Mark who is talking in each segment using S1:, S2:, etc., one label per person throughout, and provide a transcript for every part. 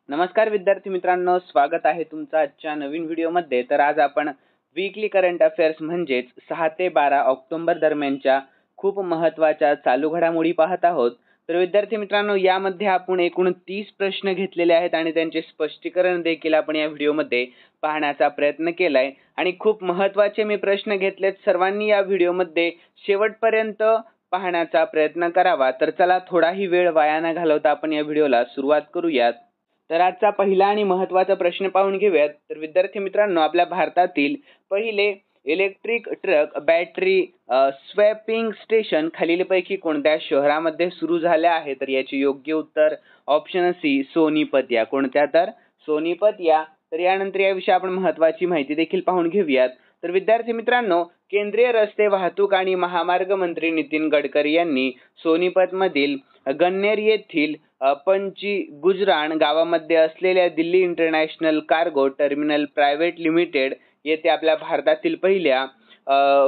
S1: नमस्कार विद्यार्थी मित्रांनो, स्वागत आहे तुमचं आजच्या नवीन व्हिडिओमध्ये। तर आज आपण वीकली करंट अफेअर्स म्हणजेच 6 ते 12 ऑक्टोबर दरम्यानच्या खूप महत्त्वाच्या चालू घडामोडी पाहत आहोत। तर विद्यार्थी मित्रांनो, यामध्ये आपण एकूण 30 प्रश्न घेतलेले आहेत आणि त्यांचे स्पष्टीकरण देखील आपण या व्हिडिओमध्ये पाहण्याचा प्रयत्न केलाय आणि खूप महत्त्वाचे मी प्रश्न घेतलेत। सर्वांनी या व्हिडिओमध्ये शेवटपर्यंत पाहण्याचा प्रयत्न करावा। तर चला, थोडाही वेळ वाया न घालवता आपण या व्हिडिओला सुरुवात करूयात। तर आजचा पहिला आणि महत्त्वाचा प्रश्न पाहून घेऊयात। तर विद्यार्थी मित्रांनो, आपल्या भारतातील पहिले electric truck battery swapping station खालीलपैकी कोणत्या शहरामध्ये सुरू झाले आहे? तर याचे योग्य उत्तर ऑप्शन सी, सोनीपत या। कोणत्या? तर सोनीपत या। तर यानंतर याविषयी आपण महत्त्वाची माहिती देखील पाहून घेऊयात। तर विद्यार्थी मित्रांनो, केंद्रीय रस्ते वाहतूक आणि महामार्ग मंत्री नितीन गडकरी यांनी सोनीपतमधील गन्नेर येथील पंची गुजराण गावामध्ये असलेल्या Delhi international cargo terminal private limited येथे आपल्या भारतातील पहिल्या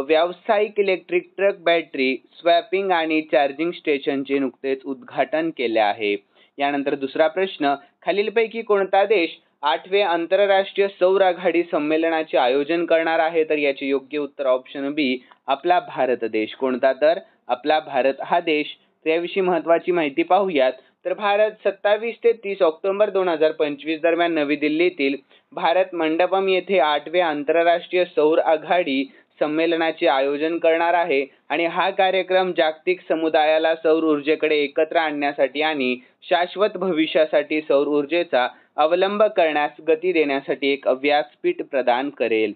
S1: व्यावसायिक इलेक्ट्रिक ट्रक बॅटरी स्वॅपिंग आणि चार्जिंग स्टेशनचे नुकतेच उद्घाटन केले आहे। यानंतर दुसरा प्रश्न, खालीलपैकी कोणता देश 8वे आंतरराष्ट्रीय सौर आघाडी संमेलनाचे आयोजन करणार आहे? तर याचे योग्य उत्तर ऑप्शन बी, आपला भारत देश। कोणता? तर आपला भारत हा देश। त्याविषयी महत्त्वाची माहिती पाहूयात। तर भारत 27 ते 30 ऑक्टोबर 2025 दरम्यान नवी दिल्लीतील भारत मंडपम येथे 8वे आंतरराष्ट्रीय सौर आघाडी संमेलनाचे आयोजन करणार आहे आणि हा कार्यक्रम जागतिक समुदायाला सौर ऊर्जेकडे एकत्र आणण्यासाठी आणि शाश्वत भविष्यासाठी सौर ऊर्जेचा अवलंब करण्यास गती देण्यासाठी एक व्यासपीठ प्रदान करेल।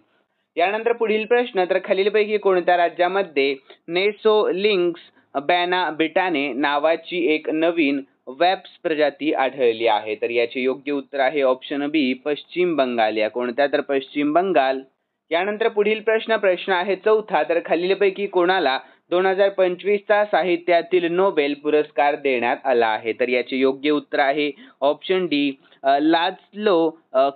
S1: यानंतर पुढील प्रश्न, तर खालीलपैकी कोणत्या राज्यामध्ये नेसोलिंक्स बॅनाबिटाने नावाची एक नवीन वेप्स प्रजाती आढळली आहे? तर याचे योग्य उत्तर आहे ऑप्शन बी, पश्चिम बंगाल या। कोणत्या? तर पश्चिम बंगाल। यानंतर पुढील प्रश्न आहे चौथा, तर खालीलपैकी कोणाला 2025 चा साहित्यातील नोबेल पुरस्कार देण्यात आला आहे? तर याचे योग्य उत्तर आहे ऑप्शन डी, लाझ्लो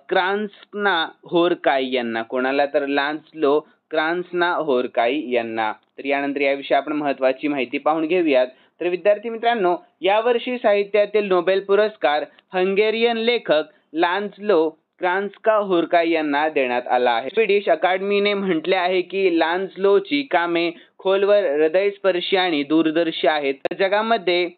S1: क्रास्नहोरकाई यांना। कोणाला? तर लाझ्लो क्रास्नहोरकाई यांना। तर यानंतर याविषयी आपण महत्त्वाची माहिती पाहून घेऊयात। तर विद्यार्थी मित्रांनो, यावर्षी साहित्यातील नोबेल पुरस्कार हंगेरियन लेखक लाझ्लो क्रास्नहोरकाई यांना देण्यात आला आहे। स्वीडिश अकादमीने म्हटले आहे की लाझ्लोची कामे खोलवर हृदयस्पर्शी आणि दूरदर्शी आहेत। जगामध्ये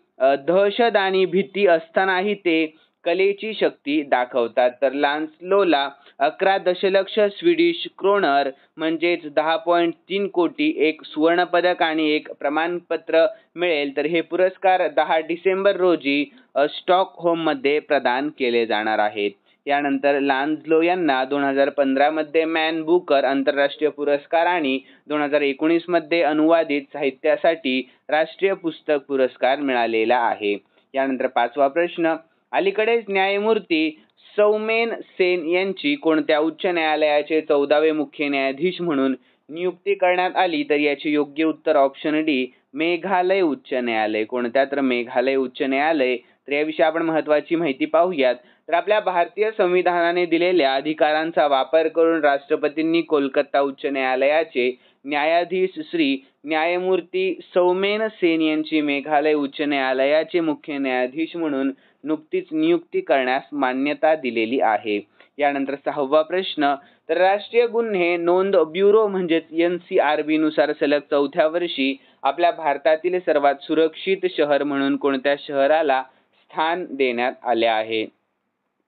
S1: दहशत आणि भीती असतानाही ते कलेची शक्ती दाखवतात। तर लाझ्लोला 11 दशलक्ष स्वीडिश क्रोनर म्हणजेच 10.3 कोटी, एक सुवर्ण पदक आणि एक प्रमाणपत्र मिळेल। तर हे पुरस्कार 10 डिसेंबर रोजी स्टॉकहोममध्ये प्रदान केले जाणार आहेत। यानंतर लाझ्लो यांना 2015 मध्ये मॅन बुकर आंतरराष्ट्रीय पुरस्कार आणि 2019 मध्ये अनुवादित साहित्यासाठी राष्ट्रीय पुस्तक पुरस्कार मिळालेला आहे। यानंतर पाचवा प्रश्न, अलीकडेच न्यायमूर्ती सौमेन सेन यांची कोणत्या उच्च न्यायालयाचे 14वे मुख्य न्यायाधीश म्हणून नियुक्ती करण्यात आली? तर याचे योग्य उत्तर ऑप्शन डी, मेघालय उच्च न्यायालय। कोणत्या? तर मेघालय उच्च न्यायालय। तर याविषयी आपण महत्त्वाची माहिती पाहूयात। तर आपल्या भारतीय संविधानाने दिलेल्या अधिकारांचा वापर करून राष्ट्रपतींनी कोलकाता उच्च न्यायालयाचे न्यायाधीश श्री न्यायमूर्ती सौमेन सेन यांची मेघालय उच्च न्यायालयाचे मुख्य न्यायाधीश म्हणून नुकतीच नियुक्ती करण्यास मान्यता दिलेली आहे। यानंतर सहावा प्रश्न, तर राष्ट्रीय गुन्हे नोंद ब्युरो म्हणजेच NCRB नुसार सलग 4थ्या वर्षी आपल्या भारतातील सर्वात सुरक्षित शहर म्हणून कोणत्या शहराला स्थान देण्यात आले आहे?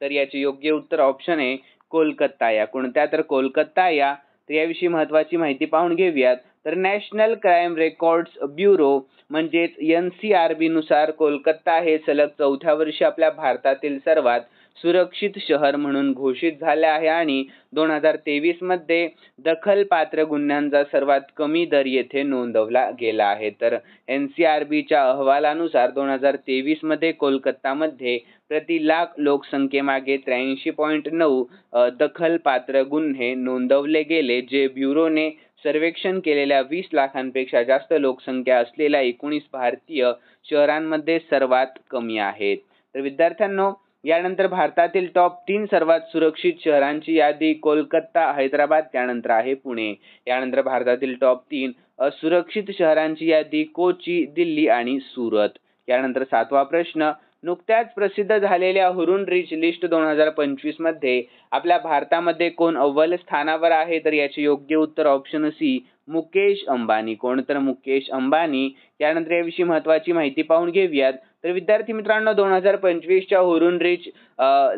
S1: तर याचे योग्य उत्तर ऑप्शन आहे कोलकाता या। कोणत्या? तर कोलकाता या। तर याविषयी महत्त्वाची माहिती पाहून घेऊयात। तर नॅशनल क्राईम रेकॉर्ड्स ब्युरो म्हणजेच NCRB नुसार कोलकाता हे सलग 4थ्या वर्षी आपल्या भारतातील सर्वात सुरक्षित शहर म्हणून घोषित झाले आहे आणि 2023 मध्ये दखलपात्र गुन्ह्यांचा सर्वात कमी दर येथे नोंदवला गेला आहे। तर NCRBच्या अहवालानुसार 2023 मध्ये कोलकातामध्ये प्रति लाख लोकसंख्येमागे 83.9 दखलपात्र गुन्हे नोंदवले गेले, जे ब्युरोने सर्वेक्षण केलेल्या 20 लाखांपेक्षा जास्त लोकसंख्या असलेल्या 19 भारतीय शहरांमध्ये सर्वात कमी आहेत। तर विद्यार्थ्यांनो, यानंतर भारतातील टॉप 3 सर्वात सुरक्षित शहरांची यादी कोलकाता, हैदराबाद, त्यानंतर आहे पुणे। यानंतर भारतातील टॉप 3 असुरक्षित शहरांची यादी कोची, दिल्ली आणि सुरत। यानंतर सातवा प्रश्न, नुकत्याच प्रसिद्ध झालेल्या हुरुन रिच लिस्ट 2025 मध्ये आपल्या भारतामध्ये कोण अव्वल स्थानावर आहे? तर याचे योग्य उत्तर ऑप्शन सी मुकेश अंबानी. कोण? तर मुकेश अंबानी. यानंतर याविषयी महत्त्वाची माहिती पाहून घेऊयात. तर विद्यार्थी मित्रांनो 2025च्या हुरुन रिच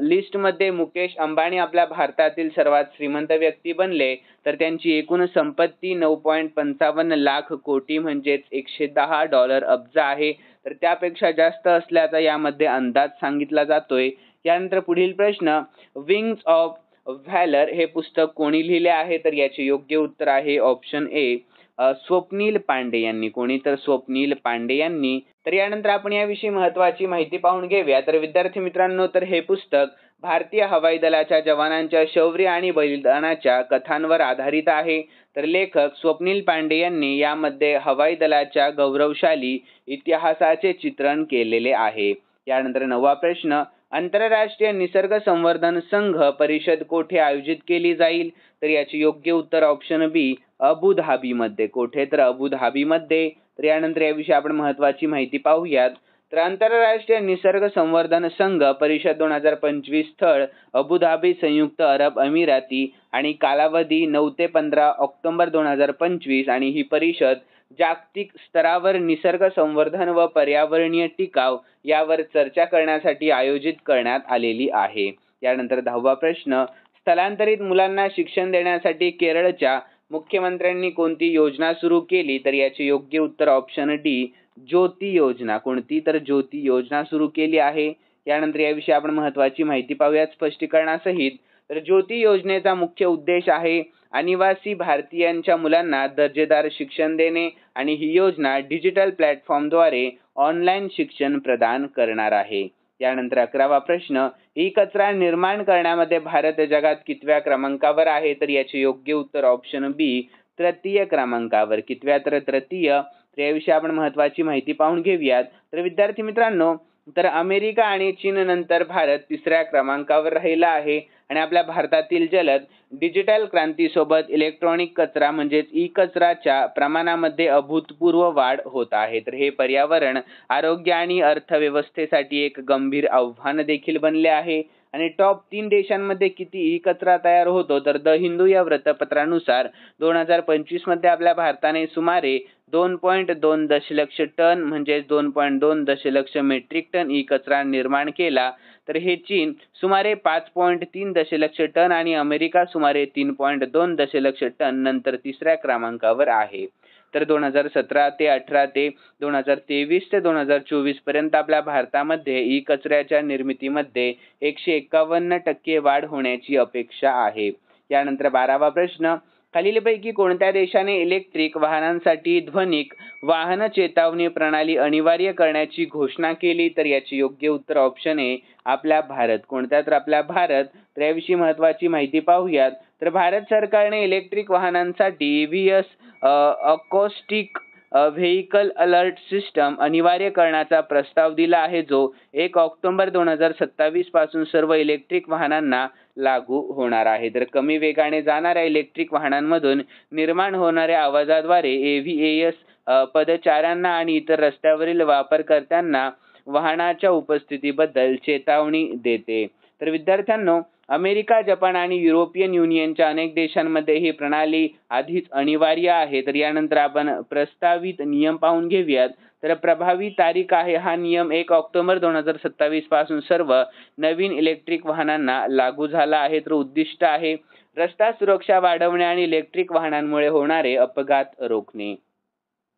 S1: लिस्टमध्ये मुकेश अंबानी आपल्या भारतातील सर्वात श्रीमंत व्यक्ती बनले. तर त्यांची एकूण संपत्ती 9.55 लाख कोटी म्हणजेच $110 अब्ज आहे. तर त्यापेक्षा जास्त असल्याचा यामध्ये अंदाज सांगितला जातोय. यानंतर पुढील प्रश्न, विंग्स ऑफ व्हॅलर हे पुस्तक कोणी लिहिले आहे? तर याचे योग्य उत्तर आहे ऑप्शन ए स्वप्नील पांडे यांनी. कोणी? तर स्वप्नील पांडे यांनी. तर यानंतर आपण याविषयी महत्त्वाची माहिती पाहून घेऊया. तर विद्यार्थी मित्रांनो तर हे पुस्तक भारतीय हवाई दलाच्या जवानांच्या शौर्य आणि बलिदानाच्या कथांवर आधारित आहे. तर लेखक स्वप्नील पांडे यांनी यामध्ये हवाई दलाच्या गौरवशाली इतिहासाचे चित्रण केलेले आहे. यानंतर 9वा प्रश्न, आंतरराष्ट्रीय निसर्ग संवर्धन संघ परिषद कोठे आयोजित केली जाईल? तर याचे योग्य उत्तर ऑप्शन बी अबुधाबीमध्ये. कोठे? तर अबुधाबीमध्ये. तर यानंतर याविषयी आपण महत्त्वाची माहिती पाहूयात. तर आंतरराष्ट्रीय निसर्ग संवर्धन संघ परिषद 2025 स्थळ अबुधाबी संयुक्त अरब अमिराती आणि कालावधी 9 ते 15 ऑक्टोबर 2025 आणि ही परिषद जागतिक स्तरावर निसर्ग संवर्धन व पर्यावरणीय टिकाव यावर चर्चा करण्यासाठी आयोजित करण्यात आलेली आहे. यानंतर 10वा प्रश्न, स्थलांतरित मुलांना शिक्षण देण्यासाठी केरळच्या मुख्यमंत्र्यांनी कोणती योजना सुरू केली? तर याचे योग्य उत्तर ऑप्शन डी ज्योती योजना. कोणती? तर ज्योती योजना सुरू केली आहे. यानंतर याविषयी आपण महत्त्वाची माहिती पाहूयात स्पष्टीकरणासहित. तर ज्योती योजनेचा मुख्य उद्देश आहे अनिवासी भारतीयांच्या मुलांना दर्जेदार शिक्षण देणे आणि ही योजना डिजिटल प्लॅटफॉर्मद्वारे ऑनलाईन शिक्षण प्रदान करणार आहे. यानंतर 11वा प्रश्न, ई कचरा निर्माण करण्यामध्ये भारत जगात कितव्या क्रमांकावर आहे? तर याचे योग्य उत्तर ऑप्शन बी तृतीय क्रमांकावर. कितव्या? तर तृतीय. तर याविषयी आपण महत्त्वाची माहिती पाहून घेऊयात. तर विद्यार्थी मित्रांनो तर अमेरिका आणि चीन नंतर भारत 3ऱ्या क्रमांकावर राहिला आहे आणि आपल्या भारतातील जलद डिजिटल क्रांतीसोबत इलेक्ट्रॉनिक कचरा म्हणजेच ई कचराच्या प्रमाणामध्ये अभूतपूर्व वाढ होत आहे. तर हे पर्यावरण, आरोग्य आणि अर्थव्यवस्थेसाठी एक गंभीर आव्हान देखील बनले आहे. आणि टॉप 3 देशांमध्ये किती ई कचरा तयार होतो? तर द हिंदू या वृत्तपत्रानुसार 2025 मध्ये आपल्या भारताने सुमारे 2.2 दशलक्ष टन म्हणजेच 2.2 दशलक्ष मेट्रिक टन ई कचरा निर्माण केला. तर हे चीन सुमारे 5.3 दशलक्ष टन आणि अमेरिका सुमारे 3.2 दशलक्ष टन नंतर 3ऱ्या क्रमांकावर आहे. तर 2017 ते 18 ते 2023 ते 2024 पर्यंत आपल्या भारतामध्ये ई कचऱ्याच्या निर्मितीमध्ये 151% वाढ होण्याची अपेक्षा आहे. यानंतर 12वा प्रश्न, खालीलपैकी कोणत्या देशाने इलेक्ट्रिक वाहनांसाठी ध्वनिक वाहन चेतावणी प्रणाली अनिवार्य करण्याची घोषणा केली? तर याचे योग्य उत्तर ऑप्शन ए आपल्या भारत. कोणत्या? तर आपल्या भारत. तर याविषयी महत्त्वाची माहिती पाहूयात. तर भारत सरकारने इलेक्ट्रिक वाहनांसाठी EVs acoustic vehicle alert system अनिवार्य करण्याचा प्रस्ताव दिला आहे, जो 1 ऑक्टोबर 2027 पासून सर्व इलेक्ट्रिक वाहनांना लागू होणार आहे. तर कमी वेगाने जाणाऱ्या इलेक्ट्रिक वाहनांमधून निर्माण होणाऱ्या आवाजाद्वारे AVAS पदचाऱ्यांना आणि इतर रस्त्यावरील वापरकर्त्यांना वाहनाच्या उपस्थितीबद्दल चेतावणी देते. तर विद्यार्थ्यांनो अमेरिका, जपान आणि युरोपियन युनियनच्या अनेक देशांमध्ये ही प्रणाली आधीच अनिवार्य आहे. तर यानंतर आपण प्रस्तावित नियम पाहून घेऊयात. तर प्रभावी तारीख आहे हा नियम 1 ऑक्टोबर 2027 पासून सर्व नवीन इलेक्ट्रिक वाहनांना लागू झाला आहे. तर उद्दिष्ट आहे रस्ता सुरक्षा वाढवणे आणि इलेक्ट्रिक वाहनांमुळे होणारे अपघात रोखणे.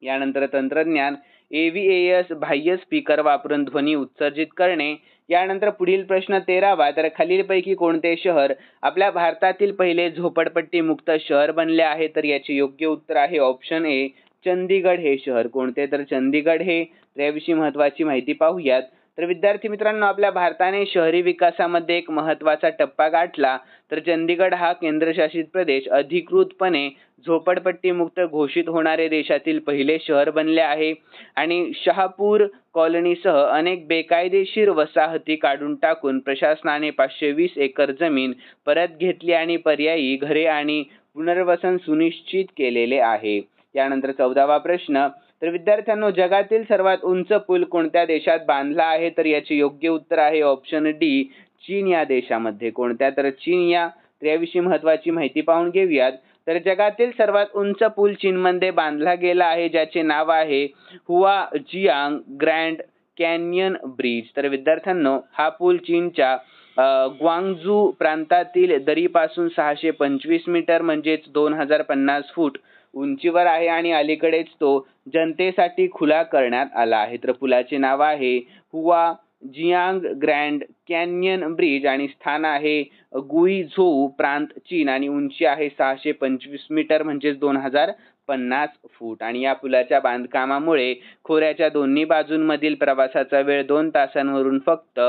S1: यानंतर तंत्रज्ञान AVAS बाह्य स्पीकर वापरून ध्वनी उत्सर्जित करणे. यानंतर पुढील प्रश्न 13वा, तर खालीलपैकी कोणते शहर आपल्या भारतातील पहिले झोपडपट्टी मुक्त शहर बनले आहे? तर याचे योग्य उत्तर आहे ऑप्शन ए चंदीगड हे शहर. कोणते? तर चंदीगड हे. तर याविषयी महत्त्वाची माहिती पाहूयात. तर विद्यार्थी मित्रांनो आपल्या भारताने शहरी विकासामध्ये एक महत्त्वाचा टप्पा गाठला. तर चंदीगड हा केंद्रशासित प्रदेश अधिकृतपणे झोपडपट्टी मुक्त घोषित होणारे देशातील पहिले शहर बनले आहे आणि शहापूर कॉलनीसह अनेक बेकायदेशीर वसाहती काढून टाकून प्रशासनाने 520 एकर जमीन परत घेतली आणि पर्यायी घरे आणि पुनर्वसन सुनिश्चित केलेले आहे. यानंतर 14वा प्रश्न, तर विद्यार्थ्यांनो, जगातील सर्वात उंच पूल कोणत्या देशात बांधला आहे? तर याचे योग्य उत्तर आहे ऑप्शन डी, चीन या देशामध्ये. कोणत्या? तर चीन या. तर याविषयी महत्त्वाची माहिती पाहून घेऊयात. तर जगातील सर्वात उंच पूल चीनमध्ये बांधला गेला आहे, ज्याचे नाव आहे हुआजियांग ग्रँड कॅन्यन ब्रिज. तर विद्यार्थ्यांनो, हा पूल चीनच्या ग्वांगझू प्रांतातील दरीपासून 625 मीटर म्हणजेच 2050 फूट उंचीवर आहे आणि अलीकडेच तो जनतेसाठी खुला करण्यात आला आहे. तर पुलाचे नाव आहे हुआजियांग ग्रँड कॅन्यन ब्रिज आणि स्थान आहे गुईझोऊ प्रांत, चीन आणि उंची आहे 625 मीटर म्हणजेच 2050 फूट. आणि या पुलाच्या बांधकामामुळे खोऱ्याच्या दोन्ही बाजूंमधील प्रवासाचा वेळ 2 तासांवरून फक्त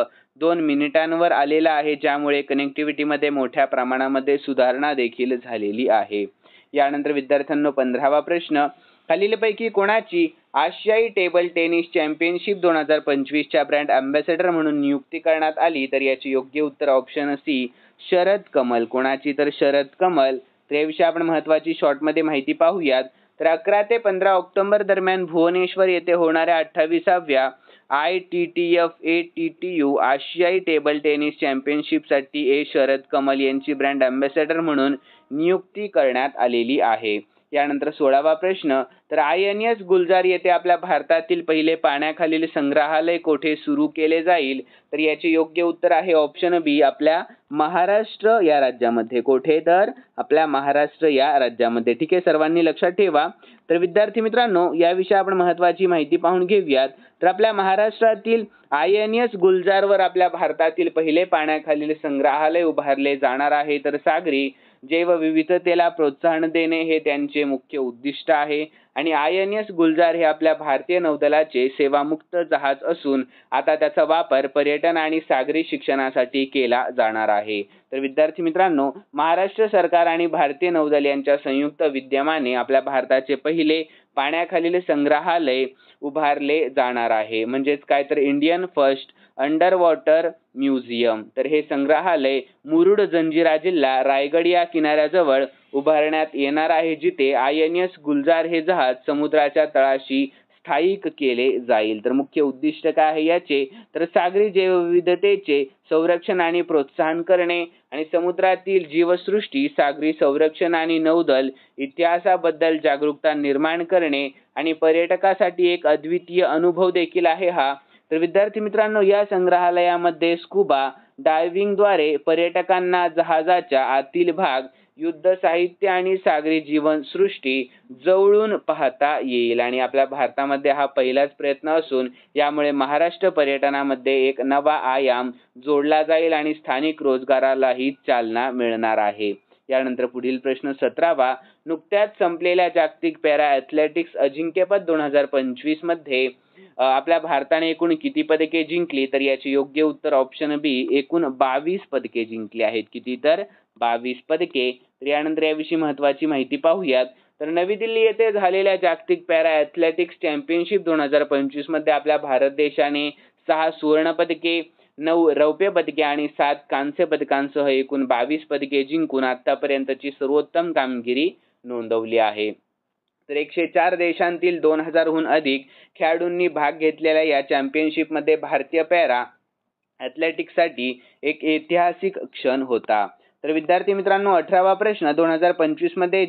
S1: 2 मिनिटांवर आलेला आहे, ज्यामुळे कनेक्टिव्हिटीमध्ये मोठ्या प्रमाणामध्ये सुधारणा देखील झालेली आहे. यानंतर विद्यार्थ्यांनो, 15वा प्रश्न, खालीलपैकी कोणाची आशियाई टेबल टेनिस चॅम्पियनशिप 2025च्या ब्रँड अँबॅसेडर म्हणून नियुक्ती करण्यात आली? तर याचे योग्य उत्तर ऑप्शन सी, शरद कमल. कोणाची? तर शरद कमल. तर याविषयी आपण महत्त्वाची शॉर्टमध्ये माहिती पाहूयात. तर 11 ते 15 ऑक्टोबर दरम्यान भुवनेश्वर येथे होणाऱ्या 28व्या ITTF-ATTU आशियाई टेबल टेनिस चॅम्पियनशिपसाठी शरद कमल यांची ब्रँड अँबॅसेडर म्हणून नियुक्ती करण्यात आलेली आहे. यानंतर 16वा प्रश्न, तर INS गुलजार येथे आपल्या भारतातील पहिले पाण्याखालील संग्रहालय कोठे सुरू केले जाईल? तर याचे योग्य उत्तर आहे ऑप्शन बी, आपल्या महाराष्ट्र या राज्यामध्ये. कोठे? तर आपल्या महाराष्ट्र या राज्यामध्ये. ठीक आहे, सर्वांनी लक्षात ठेवा. तर विद्यार्थी मित्रांनो, याविषयी आपण महत्त्वाची माहिती पाहून घेऊयात. तर आपल्या महाराष्ट्रातील INS गुलजारवर आपल्या भारतातील पहिले पाण्याखालील संग्रहालय उभारले जाणार आहे. तर सागरी जैवविविधतेला प्रोत्साहन देणे हे त्यांचे मुख्य उद्दिष्ट आहे आणि INS गुलजार हे आपल्या भारतीय नौदलाचे सेवामुक्त जहाज असून आता त्याचा वापर पर्यटन आणि सागरी शिक्षणासाठी केला जाणार आहे. तर विद्यार्थी मित्रांनो, महाराष्ट्र सरकार आणि भारतीय नौदल यांच्या संयुक्त विद्यमाने आपल्या भारताचे पहिले पाण्याखालील संग्रहालय उभारले जाणार आहे. म्हणजेच काय? तर Indian first under water museum. तर हे संग्रहालय मुरुड जंजिरा जिल्हा रायगड या किनाऱ्याजवळ उभारण्यात येणार आहे, जिथे INS गुलजार हे जहाज समुद्राच्या तळाशी स्थायिक केले जाईल. तर मुख्य उद्दिष्ट काय आहे याचे? तर सागरी जैवविविधतेचे संरक्षण आणि प्रोत्साहन करणे आणि समुद्रातील जीवसृष्टी, सागरी संरक्षण आणि नौदल इतिहासाबद्दल जागरूकता निर्माण करणे आणि पर्यटकासाठी एक अद्वितीय अनुभव देखील आहे हा. तर विद्यार्थी मित्रांनो, या संग्रहालयामध्ये स्कुबा डायव्हिंगद्वारे पर्यटकांना जहाजाच्या आतील भाग, युद्ध साहित्य आणि सागरी जीवनसृष्टी जवळून पाहता येईल. आणि आपल्या भारतामध्ये हा पहिलाच प्रयत्न असून यामुळे महाराष्ट्र पर्यटनामध्ये एक नवा आयाम जोडला जाईल आणि स्थानिक रोजगारालाही चालना मिळणार आहे. यानंतर पुढील प्रश्न 17वा, नुकत्याच संपलेल्या जागतिक पॅरा ॲथलेटिक्स अजिंक्यपद 2025 मध्ये आपल्या भारताने एकूण किती पदके जिंकली? तर याचे योग्य उत्तर ऑप्शन बी, एकूण 22 पदके जिंकली आहेत. किती? तर 22 पदके. तर यानंतर याविषयी महत्त्वाची माहिती पाहूयात. तर नवी दिल्ली येथे झालेल्या जागतिक पॅरा ॲथलेटिक्स चॅम्पियनशिप 2025 मध्ये आपल्या भारत देशाने 6 सुवर्ण पदके, 9 रौप्य पदके आणि 7 कांस्य पदकांसह एकूण 22 पदके जिंकून आतापर्यंतची सर्वोत्तम कामगिरी नोंदवली आहे. तर 104 देशांतील 2000हून अधिक खेळाडूंनी भाग घेतलेल्या या चॅम्पियनशिपमध्ये भारतीय पॅरा ॲथलेटिक्ससाठी एक ऐतिहासिक क्षण होता. तर विद्यार्थी मित्रांनो, 18वा प्रश्न, 2025 मध्ये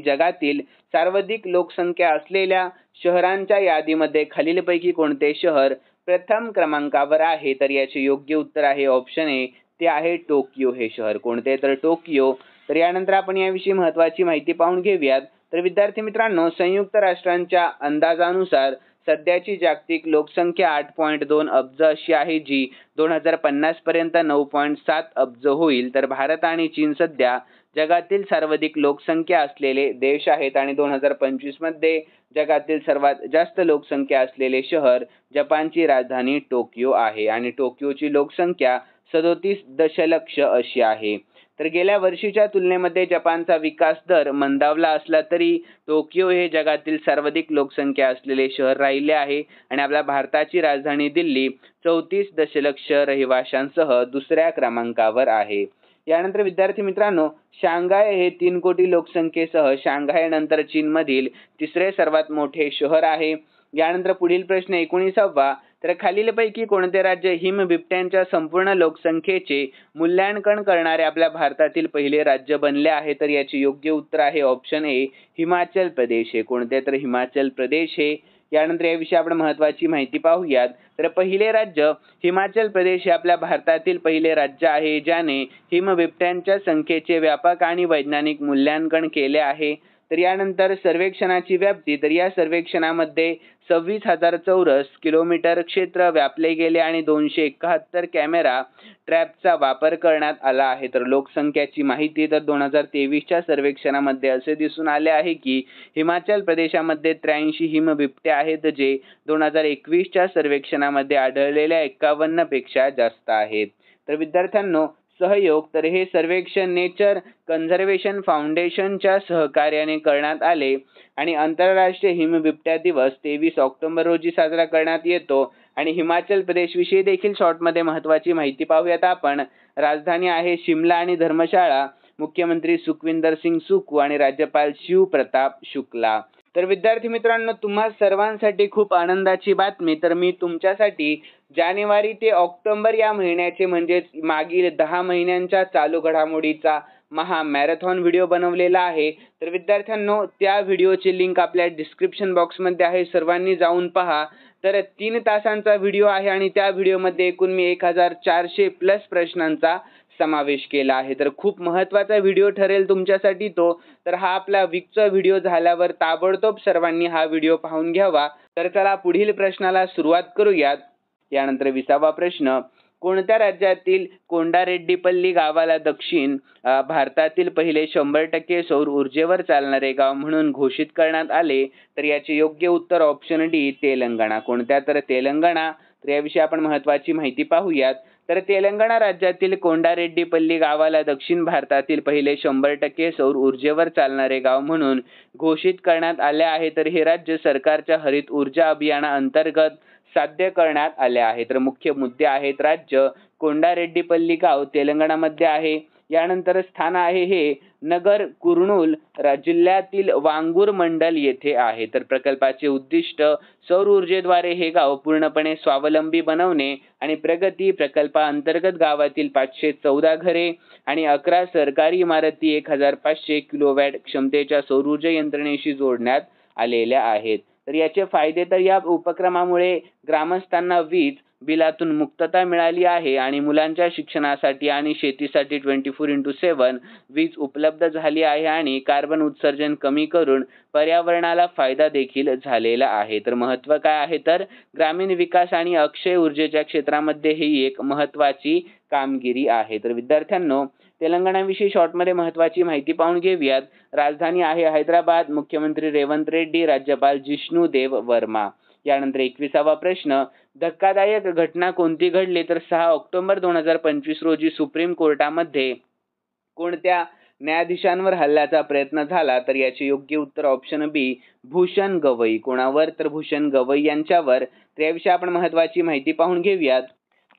S1: जगातील सर्वाधिक लोकसंख्या असलेल्या शहरांच्या यादीमध्ये खालीलपैकी कोणते शहर प्रथम क्रमांकावर आहे? तर याचे योग्य उत्तर आहे ऑप्शन ए, ते आहे टोकियो हे शहर. कोणते? तर टोकियो. तर यानंतर आपण याविषयी महत्त्वाची माहिती पाहून घेऊयात. तर विद्यार्थी मित्रांनो, संयुक्त राष्ट्रांच्या अंदाजानुसार सध्याची जागतिक लोकसंख्या 8.2 अब्ज अशी आहे, जी 2050 पर्यंत 9.7 अब्ज होईल. तर भारत आणि चीन सध्या जगातील सर्वाधिक लोकसंख्या असलेले देश आहेत आणि 2025 मध्ये जगातील सर्वात जास्त लोकसंख्या असलेले शहर जपानची राजधानी टोकियो आहे आणि टोकियोची लोकसंख्या 37 दशलक्ष अशी आहे. तर गेल्या वर्षीच्या तुलनेमध्ये जपानचा विकास दर मंदावला असला तरी टोकियो हे जगातील सर्वाधिक लोकसंख्या असलेले शहर राहिले आहे आणि आपल्या भारताची राजधानी दिल्ली 34 दशलक्ष रहिवाशांसह दुसऱ्या क्रमांकावर आहे. यानंतर विद्यार्थी मित्रांनो, शांघाय हे 3 कोटी लोकसंख्येसह शांघाय नंतर चीनमधील तिसरे सर्वात मोठे शहर आहे. यानंतर पुढील प्रश्न 19वा, तर खालीलपैकी कोणते राज्य हिमबिबट्यांच्या संपूर्ण लोकसंख्येचे मूल्यांकन करणारे आपल्या भारतातील पहिले राज्य बनले आहे? तर याचे योग्य उत्तर आहे ऑप्शन ए, हिमाचल प्रदेश हे. कोणते? तर हिमाचल प्रदेश हे. यानंतर याविषयी आपण महत्त्वाची माहिती पाहूयात. तर पहिले राज्य हिमाचल प्रदेश हे आपल्या भारतातील पहिले राज्य आहे ज्याने हिमबिबट्यांच्या संख्येचे व्यापक आणि वैज्ञानिक मूल्यांकन केले आहे. तर यानंतर सर्वेक्षणाची व्याप्ती, तर या सर्वेक्षणामध्ये 26,000 चौरस किलोमीटर क्षेत्र व्यापले गेले आणि 271 कॅमेरा ट्रॅपचा वापर करण्यात आला आहे. तर लोकसंख्याची माहिती, तर 2023च्या सर्वेक्षणामध्ये असे दिसून आले आहे की हिमाचल प्रदेशामध्ये 83 हिमबिबटे आहेत जे 2021च्या सर्वेक्षणामध्ये आढळलेल्या 51 पेक्षा जास्त आहेत. तर विद्यार्थ्यांनो, सहयोग, तर हे सर्वेक्षण नेचर कन्झर्वेशन फाउंडेशनच्या सहकार्याने करण्यात आले आणि आंतरराष्ट्रीय हिमबिबट्या दिवस 23 ऑक्टोबर रोजी साजरा करण्यात येतो. आणि हिमाचल प्रदेश विषयी देखील शॉर्टमध्ये महत्त्वाची माहिती पाहूयात आपण. राजधानी आहे शिमला आणि धर्मशाळा. मुख्यमंत्री सुखविंदर सिंग सुखू आणि राज्यपाल शिव प्रताप शुक्ला. तर विद्यार्थी मित्रांनो, तुम्हा सर्वांसाठी खूप आनंदाची बातमी. तर मी तुमच्यासाठी जानेवारी ते ऑक्टोबर या महिन्याचे म्हणजेच मागील 10 महिन्यांच्या चालू घडामोडीचा मॅरेथॉन व्हिडिओ बनवलेला आहे. तर विद्यार्थ्यांनो, त्या व्हिडिओची लिंक आपल्या डिस्क्रिप्शन बॉक्समध्ये आहे, सर्वांनी जाऊन पहा. तर 3 तासांचा व्हिडिओ आहे आणि त्या व्हिडिओमध्ये एकूण मी 1400 प्लस प्रश्नांचा समावेश केला आहे. तर खूप महत्त्वाचा व्हिडिओ ठरेल तुमच्यासाठी तो. तर हा आपला वीकचा व्हिडिओ झाल्यावर ताबडतोब सर्वांनी हा व्हिडिओ पाहून घ्यावा. तर चला पुढील प्रश्नाला सुरुवात करूयात. यानंतर 20वा प्रश्न, कोणत्या राज्यातील कोंडारेड्डीपल्ली गावाला दक्षिण भारतातील पहिले 100% सौर ऊर्जेवर चालणारे गाव म्हणून घोषित करण्यात आले? तर याचे योग्य उत्तर ऑप्शन डी, तेलंगणा. कोणत्या? तर तेलंगणा. तर याविषयी आपण महत्त्वाची माहिती पाहूयात. तर तेलंगणा राज्यातील कोंडारेड्डीपल्ली गावाला दक्षिण भारतातील पहिले 100% सौर ऊर्जेवर चालणारे गाव म्हणून घोषित करण्यात आले आहे. तर हे राज्य सरकारच्या हरित ऊर्जा अभियानाअंतर्गत साध्य करण्यात आले आहे. तर मुख्य मुद्दे आहेत, राज्य कोंडारेड्डीपल्ली गाव तेलंगणामध्ये आहे. यानंतर स्थान आहे हे नगर कुर्नूल जिल्ह्यातील वांगूर मंडल येथे आहे. तर प्रकल्पाचे उद्दिष्ट सौर ऊर्जेद्वारे हे गाव पूर्णपणे स्वावलंबी बनवणे आणि प्रगती प्रकल्पाअंतर्गत गावातील 514 घरे आणि 11 सरकारी इमारती 1500 किलोवॅट क्षमतेच्या सौर ऊर्जा यंत्रणेशी जोडण्यात आलेल्या आहेत. तर याचे फायदे, तर या उपक्रमामुळे ग्रामस्थांना वीज बिलातून मुक्तता मिळाली आहे आणि मुलांच्या शिक्षणासाठी आणि शेतीसाठी 24/7 वीज उपलब्ध झाली आहे आणि कार्बन उत्सर्जन कमी करून पर्यावरणाला फायदा देखील झालेला आहे. तर महत्त्व काय आहे? तर ग्रामीण विकास आणि अक्षय ऊर्जेच्या क्षेत्रामध्ये ही एक महत्त्वाची कामगिरी आहे. तर विद्यार्थ्यांनो, तेलंगणाविषयी शॉर्टमध्ये महत्त्वाची माहिती पाहून घेऊयात. राजधानी आहे हैदराबाद. मुख्यमंत्री रेवंत रेड्डी, राज्यपाल जिष्णू देव वर्मा. यानंतर 21वा प्रश्न, धक्कादायक घटना कोणती घडली? तर 6 ऑक्टोबर 2025 रोजी सुप्रीम कोर्टामध्ये कोणत्या न्यायाधीशांवर हल्ल्याचा प्रयत्न झाला? तर याचे योग्य उत्तर ऑप्शन बी, भूषण गवई. कोणावर? तर भूषण गवई यांच्यावर. तर याविषयी आपण महत्त्वाची माहिती पाहून घेऊयात.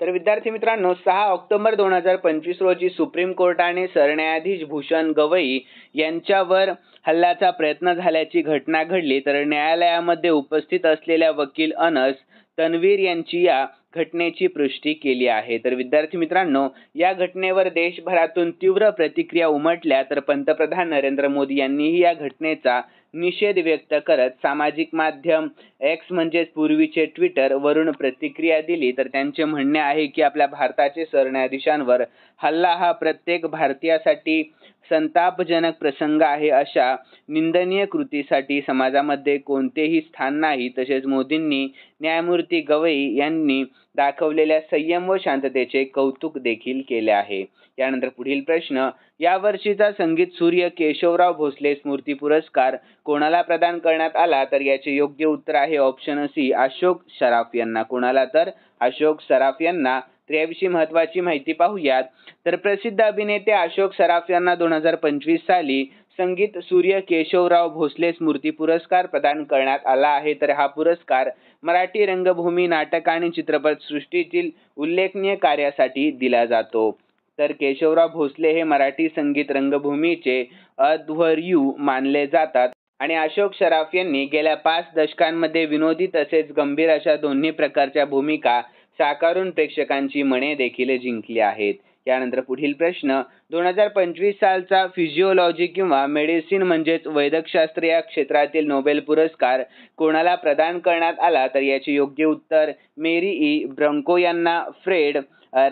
S1: तर विद्यार्थी मित्रांनो, 6 ऑक्टोबर 2025 रोजी सुप्रीम कोर्टाने सरन्यायाधीश भूषण गवई यांच्यावर हल्ल्याचा प्रयत्न झाल्याची घटना घडली. तर न्यायालयामध्ये उपस्थित असलेल्या वकील अनस तन्वीर यांची या घटनेची पुष्टी केली आहे. तर विद्यार्थी मित्रांनो, या घटनेवर देशभरातून तीव्र प्रतिक्रिया उमटल्या. तर पंतप्रधान नरेंद्र मोदी यांनीही या घटनेचा निषेध व्यक्त करत सामाजिक माध्यम एक्स म्हणजेच पूर्वीचे ट्विटर वरून प्रतिक्रिया दिली. तर त्यांचे म्हणणे आहे की आपल्या भारताचे सरन्यायाधीशांवर हल्ला हा प्रत्येक भारतीयासाठी संतापजनक प्रसंग आहे. अशा निंदनीय कृतीसाठी समाजामध्ये कोणतेही स्थान नाही. तसेच मोदींनी न्यायमूर्ती गवई यांनी दाखवलेल्या संयम व शांततेचे कौतुक देखील केले आहे. यानंतर पुढील प्रश्न, यावर्षीचा संगीत सूर्य केशवराव भोसले स्मृती पुरस्कार कोणाला प्रदान करण्यात आला? तर याचे योग्य उत्तर आहे ऑप्शन सी, अशोक सराफ यांना. कोणाला? तर अशोक सराफ यांना. तर याविषयी महत्त्वाची माहिती पाहूयात. तर प्रसिद्ध अभिनेते अशोक सराफ यांना 2025 साली संगीत सूर्य केशवराव भोसले स्मृती पुरस्कार प्रदान करण्यात आला आहे. तर हा पुरस्कार मराठी रंगभूमी, नाटक आणि चित्रपट सृष्टीतील उल्लेखनीय कार्यासाठी दिला जातो. तर केशवराव भोसले हे मराठी संगीत रंगभूमीचे अध्वर्यू मानले जातात आणि अशोक सराफ यांनी गेल्या 5 दशकांमध्ये विनोदी तसेच गंभीर अशा दोन्ही प्रकारच्या भूमिका साकारून प्रेक्षकांची मने देखील जिंकली आहेत. यानंतर पुढील प्रश्न, 2025 सालचा फिजिओलॉजी किंवा मेडिसिन म्हणजेच वैद्यकशास्त्र या क्षेत्रातील नोबेल पुरस्कार कोणाला प्रदान करण्यात आला? तर याचे योग्य उत्तर मेरी ई ब्रँको यांना, फ्रेड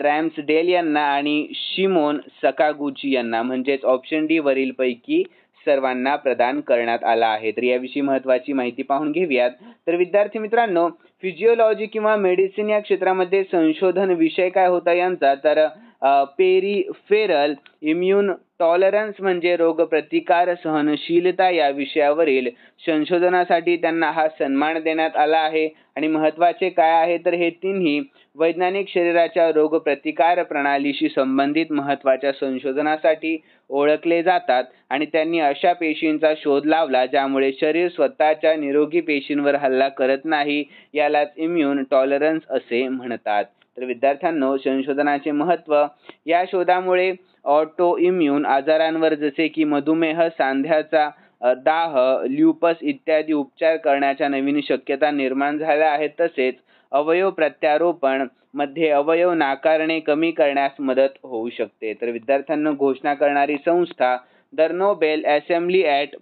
S1: रॅम्सडेल यांना आणि शिमोन सकागुची यांना, म्हणजेच ऑप्शन डी वरील पैकी सर्वांना प्रदान करण्यात आला आहे. तर याविषयी महत्त्वाची माहिती पाहून घेऊयात. तर विद्यार्थी मित्रांनो, फिजिओलॉजी किंवा मेडिसिन या क्षेत्रामध्ये संशोधन विषय काय होता यांचा? तर पेरिफेरल इम्यून टॉलरन्स म्हणजे रोगप्रतिकार सहनशीलता या विषयावरील संशोधनासाठी त्यांना हा सन्मान देण्यात आला आहे. आणि महत्त्वाचे काय आहे? तर हे तिन्ही वैज्ञानिक शरीराच्या रोगप्रतिकार प्रणालीशी संबंधित महत्त्वाच्या संशोधनासाठी ओळखले जातात आणि त्यांनी अशा पेशींचा शोध लावला ज्यामुळे शरीर स्वतःच्या निरोगी पेशींवर हल्ला करत नाही. यालाच इम्यून टॉलरन्स असे म्हणतात. तर विद्यार्थ्यांनो, संशोधनाचे महत्त्व, या शोधामुळे ऑटो इम्यून आजारांवर जसे की मधुमेह, सांध्याचा दाह, ल्युपस इत्यादी उपचार करण्याच्या नवीन शक्यता निर्माण झाल्या आहेत. तसेच अवयव प्रत्यारोपण मध्ये अवयव नाकारणे कमी करण्यास मदत होऊ शकते. तर विद्यार्थ्यांना घोषणा करणारी संस्था the Nobel Assembly at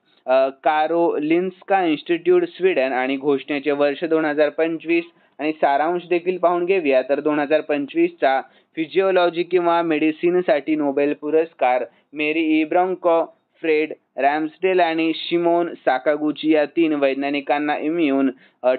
S1: Karolinska Institute Sweden आणि घोषणेचे वर्ष 2025 आणि सारांश देखील पाहून घेऊया. तर 2025 चा फिजिओलॉजी किंवा मेडिसिनसाठी नोबेल पुरस्कार मेरी ई ब्रँको, फ्रेड रॅम्सडेल आणि शिमोन साकागुची या 3 वैज्ञानिकांना इम्यून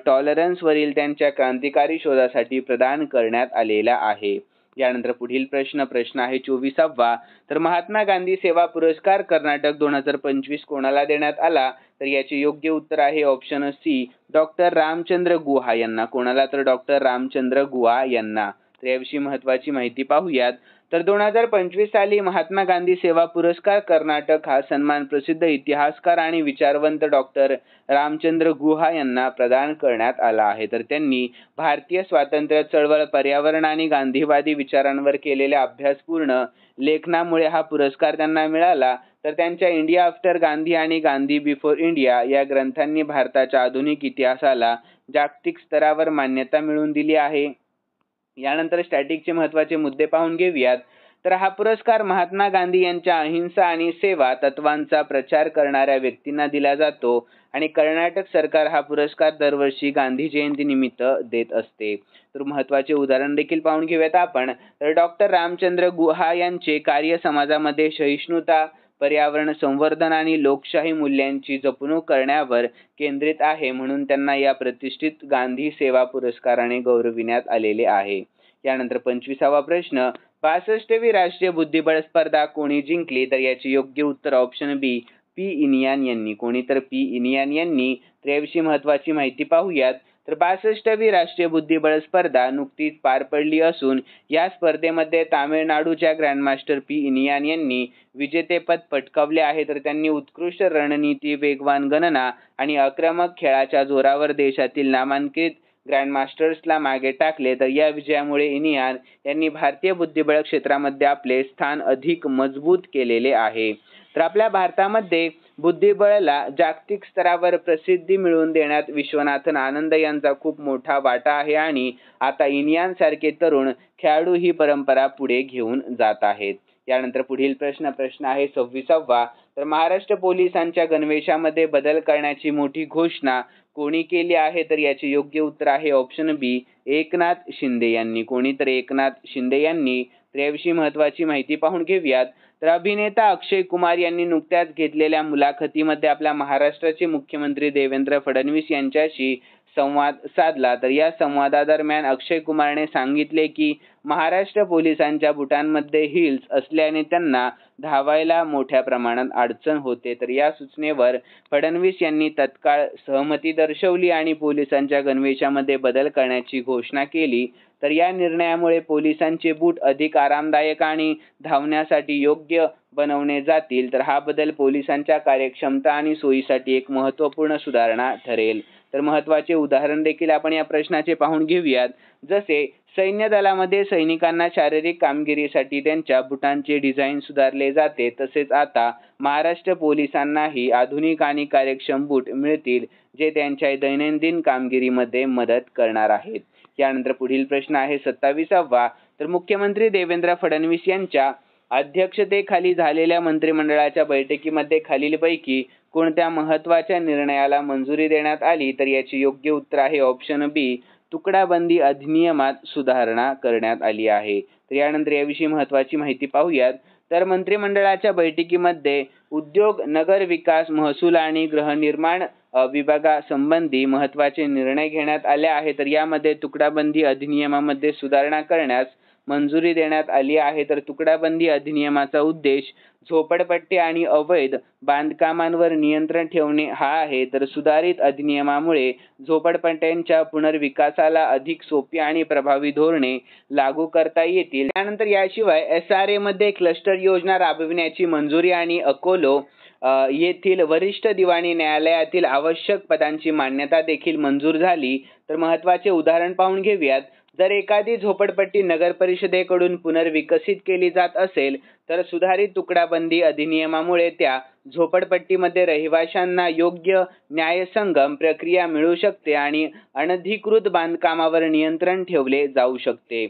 S1: टॉलरन्सवरील त्यांच्या क्रांतिकारी शोधासाठी प्रदान करण्यात आलेला आहे. यानंतर पुढील प्रश्न आहे 24वा. तर महात्मा गांधी सेवा पुरस्कार कर्नाटक 2025 कोणाला देण्यात आला? तर याचे योग्य उत्तर आहे option C, doctor Ramachandra Guha यांना. कोणाला? तर डॉक्टर रामचंद्र गुहा यांना. तर याविषयी महत्त्वाची माहिती पाहूयात. तर 2025 साली महात्मा गांधी सेवा पुरस्कार कर्नाटक हा सन्मान प्रसिद्ध इतिहासकार आणि विचारवंत डॉक्टर रामचंद्र गुहा यांना प्रदान करण्यात आला आहे. तर त्यांनी भारतीय स्वातंत्र्य चळवळ, पर्यावरण आणि गांधीवादी विचारांवर केलेल्या अभ्यासपूर्ण लेखनामुळे हा पुरस्कार त्यांना मिळाला. तर त्यांच्या इंडिया आफ्टर गांधी आणि गांधी बिफोर इंडिया या ग्रंथांनी भारताच्या आधुनिक इतिहासाला जागतिक स्तरावर मान्यता मिळवून दिली आहे. यानंतर स्टॅटिकचे महत्त्वाचे मुद्दे पाहून घेऊयात. तर हा पुरस्कार महात्मा गांधी यांच्या अहिंसा आणि सेवा तत्वांचा प्रचार करणाऱ्या व्यक्तींना दिला जातो आणि कर्नाटक सरकार हा पुरस्कार दरवर्षी गांधी जयंती निमित्त देत असते. तर महत्त्वाचे उदाहरण देखील पाहून घेऊयात आपण. तर डॉक्टर रामचंद्र गुहा यांचे कार्य समाजामध्ये सहिष्णुता, पर्यावरण संवर्धन आणि लोकशाही मूल्यांची जपणूक करण्यावर केंद्रित आहे, म्हणून त्यांना या प्रतिष्ठित गांधी सेवा पुरस्काराने गौरविण्यात आलेले आहे. यानंतर 25वा प्रश्न, 62वी राष्ट्रीय बुद्धिबळ स्पर्धा कोणी जिंकली? तर याचे योग्य उत्तर ऑप्शन बी, पी इनियान यांनी. कोणी? तर पी इनियान यांनी. तर याविषयी महत्त्वाची माहिती पाहूयात. तर 62वी राष्ट्रीय बुद्धिबळ स्पर्धा नुकतीच पार पडली असून या स्पर्धेमध्ये तामिळनाडूच्या ग्रँडमास्टर पी इनियान यांनी विजेतेपद पटकावले आहे. तर त्यांनी उत्कृष्ट रणनीती, वेगवान गणना आणि आक्रमक खेळाच्या जोरावर देशातील नामांकित ग्रँडमास्टर्सला मागे टाकले. तर या विजयामुळे इनियान यांनी भारतीय बुद्धिबळ क्षेत्रामध्ये आपले स्थान अधिक मजबूत केलेले आहे. तर आपल्या भारतामध्ये बुद्धिबळाला जागतिक स्तरावर प्रसिद्धी मिळवून देण्यात विश्वनाथन आनंद यांचा खूप मोठा वाटा आहे आणि आता इनियान सारखे तरुण खेळाडू ही परंपरा पुढे घेऊन जात आहेत. यानंतर पुढील प्रश्न आहे 26वा. तर महाराष्ट्र पोलिसांच्या गणवेशामध्ये बदल करण्याची मोठी घोषणा कोणी केली आहे? तर याचे योग्य उत्तर आहे ऑप्शन बी, एकनाथ शिंदे यांनी. कोणी? तर एकनाथ शिंदे यांनी. तर याविषयी महत्त्वाची माहिती पाहून घेऊयात. तर अभिनेता अक्षय कुमार यांनी नुकत्याच घेतलेल्या मुलाखतीमध्ये आपल्या महाराष्ट्राचे मुख्यमंत्री देवेंद्र फडणवीस यांच्याशी संवाद साधला. तर या संवादादरम्यान अक्षय कुमारने सांगितले की महाराष्ट्र पोलिसांच्या बुटांमध्ये हिल्स असल्याने त्यांना धावायला मोठ्या प्रमाणात अडचण होते. तर या सूचनेवर फडणवीस यांनी तत्काळ सहमती दर्शवली आणि पोलिसांच्या गणवेशामध्ये बदल करण्याची घोषणा केली. तर या निर्णयामुळे पोलिसांचे बूट अधिक आरामदायक आणि धावण्यासाठी योग्य बनवणे जातील. तर हा बदल पोलिसांच्या कार्यक्षमता आणि सोयीसाठी एक महत्त्वपूर्ण सुधारणा ठरेल. तर महत्त्वाचे उदाहरण देखील आपण या प्रश्नाचे पाहून घेऊयात. जसे सैन्य दलामध्ये सैनिकांना शारीरिक कामगिरीसाठी त्यांच्या बुटांचे डिझाईन सुधारले जाते, तसेच आता महाराष्ट्र पोलिसांनाही आधुनिक आणि कार्यक्षम बूट मिळतील जे त्यांच्या दैनंदिन कामगिरीमध्ये मदत करणार आहेत. यानंतर पुढील प्रश्न आहे 27वा. तर मुख्यमंत्री देवेंद्र फडणवीस यांच्या अध्यक्षतेखाली झालेल्या मंत्रिमंडळाच्या बैठकीमध्ये खालीलपैकी कोणत्या महत्त्वाच्या निर्णयाला मंजुरी देण्यात आली? तर याचे योग्य उत्तर आहे ऑप्शन बी, तुकडाबंदी अधिनियमात सुधारणा करण्यात आली आहे. तर यानंतर याविषयी महत्त्वाची माहिती पाहूयात. तर मंत्रिमंडळाच्या बैठकीमध्ये उद्योग, नगर विकास, महसूल आणि गृहनिर्माण विभागासंबंधी महत्त्वाचे निर्णय घेण्यात आले आहे. तर यामध्ये तुकडाबंदी अधिनियमामध्ये सुधारणा करण्यास मंजुरी देण्यात आली आहे. तर तुकडाबंदी अधिनियमाचा उद्देश झोपडपट्टी आणि अवैध बांधकामांवर नियंत्रण ठेवणे हा आहे. तर सुधारित अधिनियमामुळे झोपडपट्ट्यांच्या पुनर्विकासाला अधिक सोपी आणि प्रभावी धोरणे लागू करता येतील. त्यानंतर याशिवाय SRA मध्ये क्लस्टर योजना राबविण्याची मंजुरी आणि अकोलो येथील वरिष्ठ दिवाणी न्यायालयातील आवश्यक पदांची मान्यता देखील मंजूर झाली. तर महत्त्वाचे उदाहरण पाहून घेऊयात. जर एखादी झोपडपट्टी नगर परिषदेकडून पुनर्विकसित केली जात असेल तर सुधारित तुकडाबंदी अधिनियमामुळे त्या झोपडपट्टीमध्ये रहिवाशांना योग्य न्यायसंगम प्रक्रिया मिळू शकते आणि अनधिकृत बांधकामावर नियंत्रण ठेवले जाऊ शकते.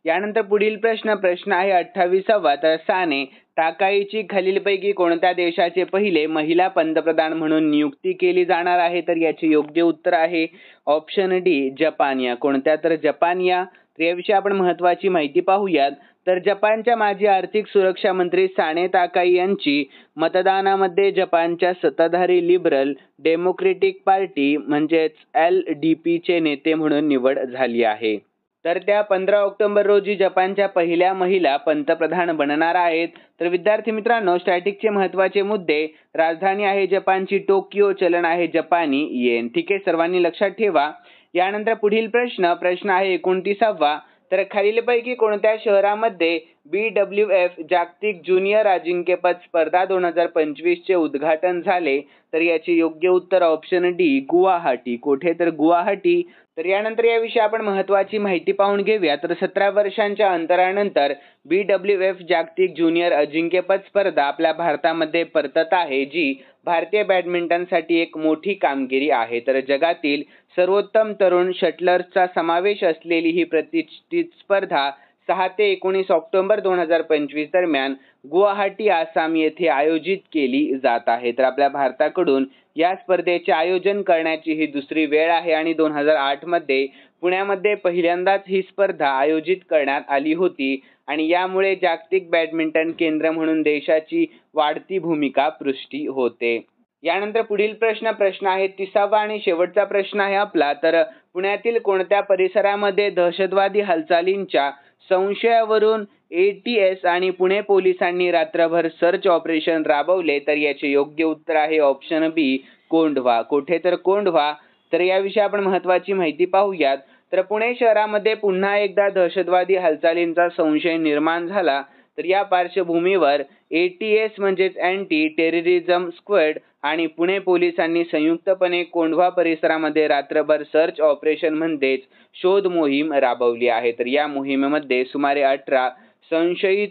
S1: यानंतर पुढील प्रश्न आहे 28वा. तर साने टाकाईची खालीलपैकी कोणत्या देशाचे पहिले महिला पंतप्रधान म्हणून नियुक्ती केली जाणार आहे? तर याचे योग्य उत्तर आहे ऑप्शन डी, जपान या. कोणत्या? तर जपान या. तर याविषयी आपण महत्त्वाची माहिती पाहूयात. तर जपानच्या माजी आर्थिक सुरक्षा मंत्री साने ताकाई यांची मतदानामध्ये जपानच्या सत्ताधारी लिबरल डेमोक्रेटिक पार्टी म्हणजेच LDP चे नेते म्हणून निवड झाली आहे. तर त्या 15 ऑक्टोबर रोजी जपानच्या पहिल्या महिला पंतप्रधान बनणार आहेत. तर विद्यार्थी मित्रांनो, स्टॅटिकचे महत्त्वाचे मुद्दे: राजधानी आहे जपानची टोकियो, चलन आहे जपानी येन. ठीक आहे, सर्वांनी लक्षात ठेवा. यानंतर पुढील प्रश्न आहे 29वा. तर खालीलपैकी कोणत्या शहरामध्ये BWF जागतिक ज्युनियर अजिंक्यपद स्पर्धा 2025 चे उद्घाटन झाले? तर याचे योग्य उत्तर ऑप्शन डी, गुवाहाटी. कोठे? तर गुवाहाटी. तर यानंतर याविषयी आपण महत्त्वाची माहिती पाहून घेऊया. तर 17 वर्षांच्या अंतरानंतर BWF जागतिक ज्युनियर अजिंक्यपद स्पर्धा आपल्या भारतामध्ये परतत आहे, जी भारतीय बॅडमिंटनसाठी एक मोठी कामगिरी आहे. तर जगातील सर्वोत्तम तरुण शटलर्सचा समावेश असलेली ही प्रतिष्ठित स्पर्धा 6 ते 19 ऑक्टोबर 2025 दरम्यान गुवाहाटी, आसाम येथे आयोजित केली जात आहे. तर आपल्या भारताकडून या स्पर्धेचे आयोजन करण्याची ही दुसरी वेळ आहे आणि 2008 मध्ये पुण्यामध्ये पहिल्यांदाच ही स्पर्धा आयोजित करण्यात आली होती आणि यामुळे जागतिक बॅडमिंटन केंद्र म्हणून देशाची वाढती भूमिका पुष्टी होते. यानंतर पुढील प्रश्न आहे 30वा आणि शेवटचा प्रश्न आहे आपला. तर पुण्यातील कोणत्या परिसरामध्ये दहशतवादी हालचालींच्या संशयावरून ATS आणि पुणे पोलिसांनी रात्रभर सर्च ऑपरेशन राबवले? तर याचे योग्य उत्तर आहे ऑप्शन बी, कोंढवा. कोठे? तर कोंढवा. तर याविषयी आपण महत्त्वाची माहिती पाहूयात. तर पुणे शहरामध्ये पुन्हा एकदा दहशतवादी हालचालींचा संशय निर्माण झाला. तर या पार्श्वभूमीवर ATS म्हणजेच अँटी टेररिझम स्क्वॉड आणि पुणे पोलिसांनी संयुक्तपणे कोंढवा परिसरामध्ये रात्रभर सर्च ऑपरेशन म्हणजेच शोध मोहीम राबवली आहे. तर या मोहिमेमध्ये सुमारे 18 संशयित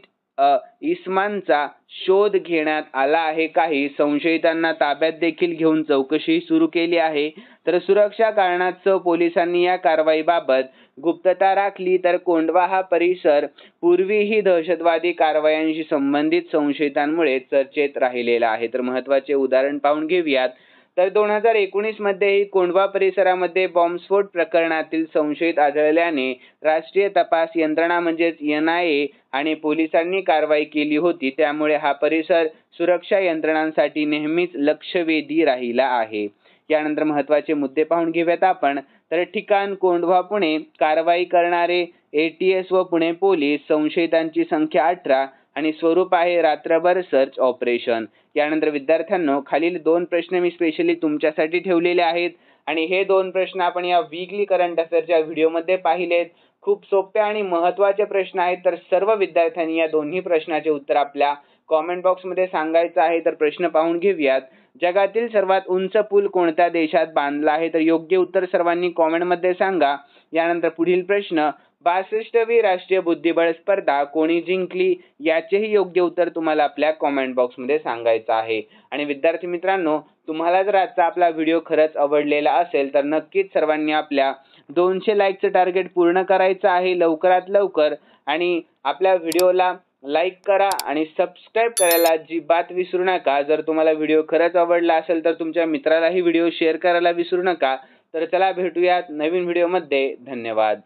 S1: इसमांचा शोध घेण्यात आला आहे. काही संशयितांना ताब्यात देखील घेऊन चौकशी सुरू केली आहे. तर सुरक्षा कारणास्तव पोलिसांनी या कारवाईबाबत गुप्तता राखली. तर कोंढवा हा परिसर पूर्वीही दहशतवादी कारवायांशी संबंधित संशयितांमुळे चर्चेत राहिलेला आहे. तर महत्त्वाचे उदाहरण पाहून घेऊयात. तर 2019 मध्येही कोंढवा परिसरामध्ये बॉम्बस्फोट प्रकरणातील संशयित आढळल्याने राष्ट्रीय तपास यंत्रणा म्हणजेच NIA आणि पोलिसांनी कारवाई केली होती. त्यामुळे हा परिसर सुरक्षा यंत्रणांसाठी नेहमीच लक्षवेधी राहिला आहे. यानंतर महत्त्वाचे मुद्दे पाहून घेऊयात आपण. तर ठिकाण कोंढवा पुणे, कारवाई करणारे ATS व पुणे पोलीस, संशयितांची संख्या 18 आणि स्वरूप आहे रात्रभर सर्च ऑपरेशन. यानंतर विद्यार्थ्यांनो, खालील 2 प्रश्न मी स्पेशली तुमच्यासाठी ठेवलेले आहेत आणि हे 2 प्रश्न आपण या वीकली करंट अफेअरच्या व्हिडिओमध्ये पाहिलेत. खूप सोपे आणि महत्त्वाचे प्रश्न आहेत. तर सर्व विद्यार्थ्यांनी या दोन्ही प्रश्नाचे उत्तर आपल्या कॉमेंट बॉक्समध्ये सांगायचं आहे. तर प्रश्न पाहून घेऊयात. जगातील सर्वात उंच पूल कोणत्या देशात बांधला आहे? तर योग्य उत्तर सर्वांनी कॉमेंटमध्ये सांगा. यानंतर पुढील प्रश्न, 62वी राष्ट्रीय बुद्धिबळ स्पर्धा कोणी जिंकली? याचेही योग्य उत्तर तुम्हाला आपल्या कॉमेंट बॉक्समध्ये सांगायचं आहे. आणि विद्यार्थी मित्रांनो, तुम्हाला जर आजचा आपला व्हिडिओ खरंच आवडलेला असेल तर नक्कीच सर्वांनी आपल्या 200 लाईकचं टार्गेट पूर्ण करायचं आहे लवकरात लवकर. आणि आपल्या व्हिडिओला लाईक करा आणि सबस्क्राईब करायला अजिबात विसरू नका. जर तुम्हाला व्हिडिओ खरंच आवडला असेल तर तुमच्या मित्रालाही व्हिडिओ शेअर करायला विसरू नका. तर चला भेटूयात नवीन व्हिडिओमध्ये. धन्यवाद.